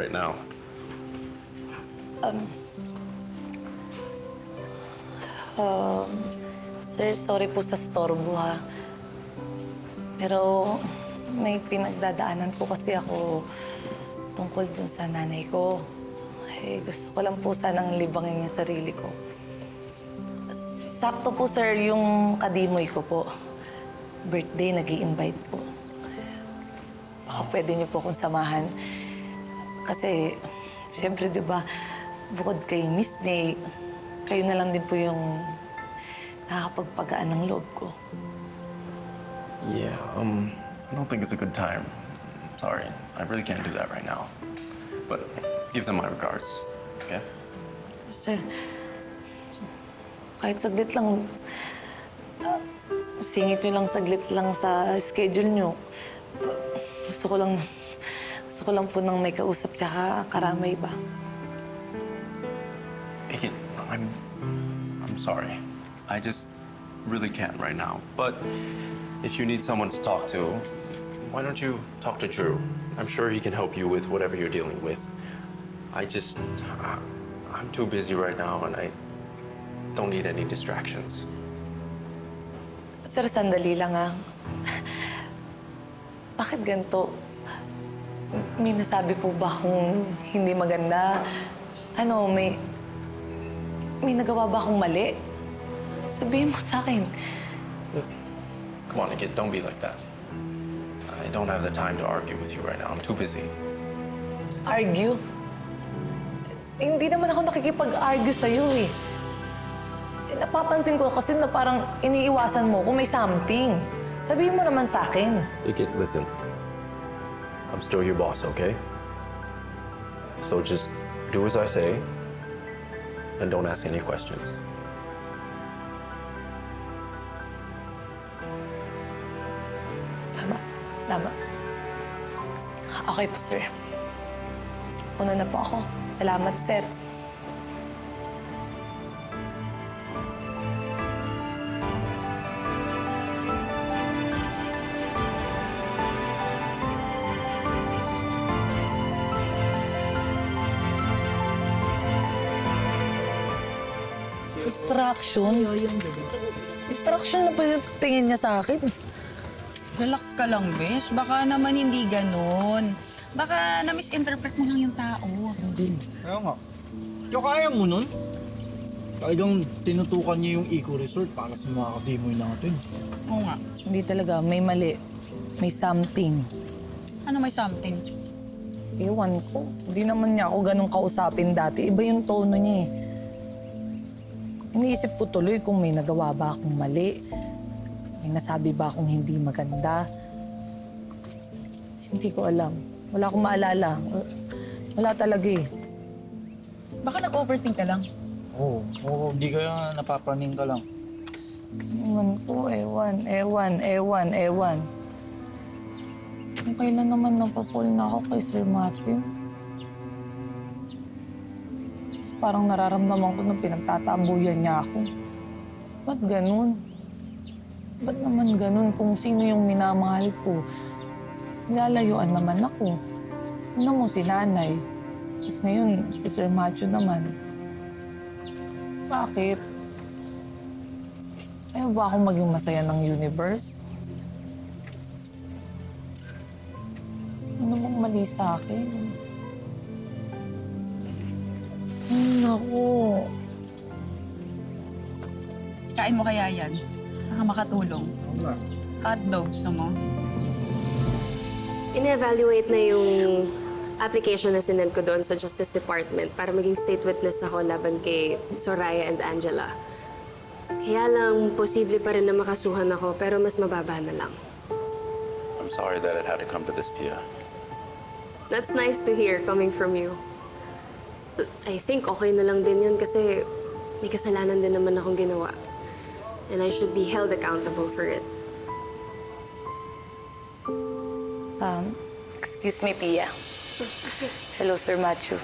right now? Sir, sorry po sa storbo ha. Pero may pinagdadaanan po kasi ako tungkol dun sa nanay ko. Eh, gusto ko lang po sanang libangin yung sarili ko. Sakto po, sir, yung kadimoy ko po. Birthday, nag-i-invite po. Baka pwede niyo po akong samahan. Kasi, siyempre, di ba, bukod kay Miss May, kayo na lang din po yung nakakapagpagaan ng loob ko. Yeah, I don't think it's a good time. Sorry, I really can't do that right now. But give them my regards, okay? Sir, kahit saglit lang, singit niyo lang saglit lang sa schedule niyo. Gusto ko lang po nang may kausap tsaka karamay ba. Hey, I'm sorry. I just really can't right now. But if you need someone to talk to, why don't you talk to Drew? I'm sure he can help you with whatever you're dealing with. I'm too busy right now and I don't need any distractions. Sir, sandali lang ah. Bakit ganito? May nasabi po ba akong hindi maganda? Ano, may nagawa ba akong mali? Sabihin mo sa akin. Come on, kid, don't be like that. I don't have the time to argue with you right now. I'm too busy. Argue? Hindi naman ako nakikipag-argue sa'yo eh. Napapansin ko kasi na parang iniiwasan mo kung may something. Sabihin mo naman sa akin. Kid, listen. I'm still your boss, okay? So just do as I say and don't ask any questions. Tama. Okay po, sir. Una na po ako. Salamat, sir. Distraction? Distraction na ba yung tingin niya sa akin? Relax ka lang, besh. Baka naman hindi ganun. Baka na-misinterpret mo lang yung tao. Kaya nga. Kaya kaya mo nun? Talagang tinutukan niya yung eco resort para sa mga kadimoy natin. Oo nga. Hindi talaga. May mali. May something. Ano may something? Ewan ko. Hindi naman niya ako ganun kausapin dati. Iba yung tono niya eh. Iniisip ko tuloy kung may nagawa ba akong mali. May nasabi ba akong hindi maganda. Hindi ko alam. Wala akong maalala. Wala talaga eh. Baka nag-overthink ka lang. Oo, hindi kaya napapraning ka lang. Ewan ko, ewan. Kung kailan naman napapol na ako kay Sir Matthew. Tapos parang nararamdaman ko na pinagtatambuyan niya ako. Ba't ganun? Ba't naman ganun kung sino yung minamahal ko? Nilalayuan naman ako. Ano mo si nanay? Tapos ngayon, si Sir Matthew naman. Bakit? Ayaw ba akong maging masaya ng universe? Ano bang mali sa akin? Naku. Kain mo kaya yan? Baka makatulong. Oo nga. Hotdog, gusto mo? In-evaluate na yung application na sinend ko doon sa Justice Department para maging state witness ako laban kay Soraya and Angela. Kaya lang, posible pa rin na makasuhan ako, pero mas mababa na lang. I'm sorry that it had to come to this, Pia. That's nice to hear coming from you. I think okay na lang din yun kasi may kasalanan din naman akong ginawa. And I should be held accountable for it. Excuse me, Pia. Hello, Sir Matthew.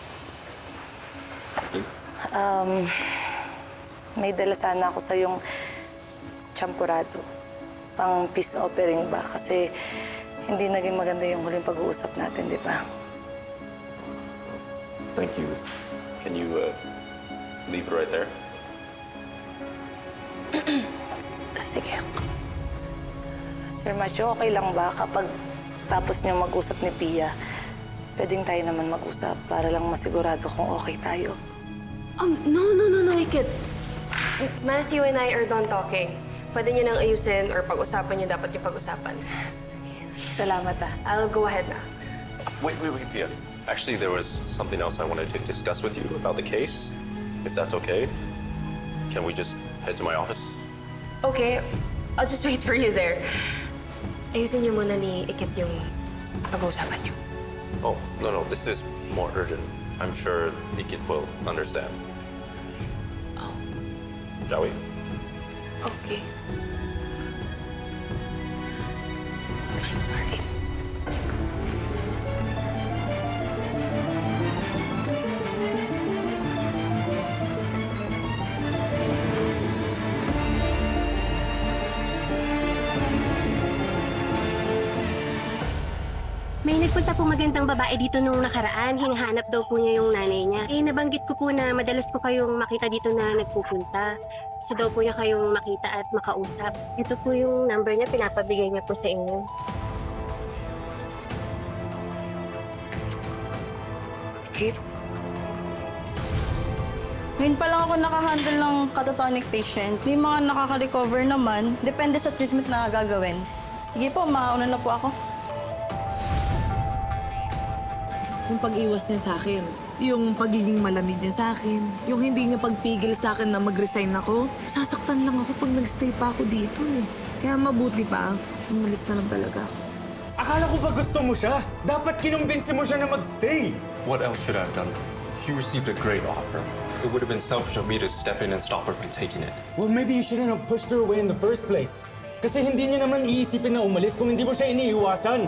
May dala sana ako sa yung champurado. Pang peace offering ba? Kasi hindi naging maganda yung huling pag-uusap natin, di ba? Thank you. Can you leave it right there? Sige. Sir Macho, okay lang ba kapag tapos niyo mag-usap ni Pia, pwedeng tayo naman mag-usap para lang masigurado kung okay tayo? No, Ikit. Matthew and I are done talking. Pwede niyo nang ayusin or pag-usapan niyo dapat yung pag-usapan. Salamat ah. I'll go ahead na. Wait, Pia. Actually, there was something else I wanted to discuss with you about the case. If that's okay, can we just head to my office? Okay, I'll just wait for you there. Ayusin niyo muna ni Ikit yung pag-uusapan niyo. Oh, no, this is more urgent. I'm sure Ikit will understand. Oh, Shall we? okay. I'm sorry. May nagpunta po magandang babae dito nung nakaraan. Hinahanap daw po niya yung nanay niya. Eh, nabanggit ko po na madalas ko kayong makita dito na nagpupunta. Gusto daw po niya kayong makita at makausap. Ito po yung number niya, pinapabigay niya po sa inyo. Kate, Ngayon pa lang ako nakahandle ng catatonic patient. May mga nakaka-recover naman. Depende sa treatment na gagawin. Sige po, mauna na po ako. Yung pag-iwas niya sa akin, yung pagiging malamig niya sa akin, yung hindi niya pagpigil sa akin na mag-resign ako, sasaktan lang ako pag nag-stay pa ako dito eh. Kaya mabuti pa, umalis na lang talaga ako. Akala ko ba gusto mo siya? Dapat kinumbinsi mo siya na magstay. What else should I have done? He received a great offer. It would have been selfish of me to step in and stop her from taking it. Well, maybe you shouldn't have pushed her away in the first place. Kasi hindi niya naman iisipin na umalis kung hindi mo siya iniiwasan.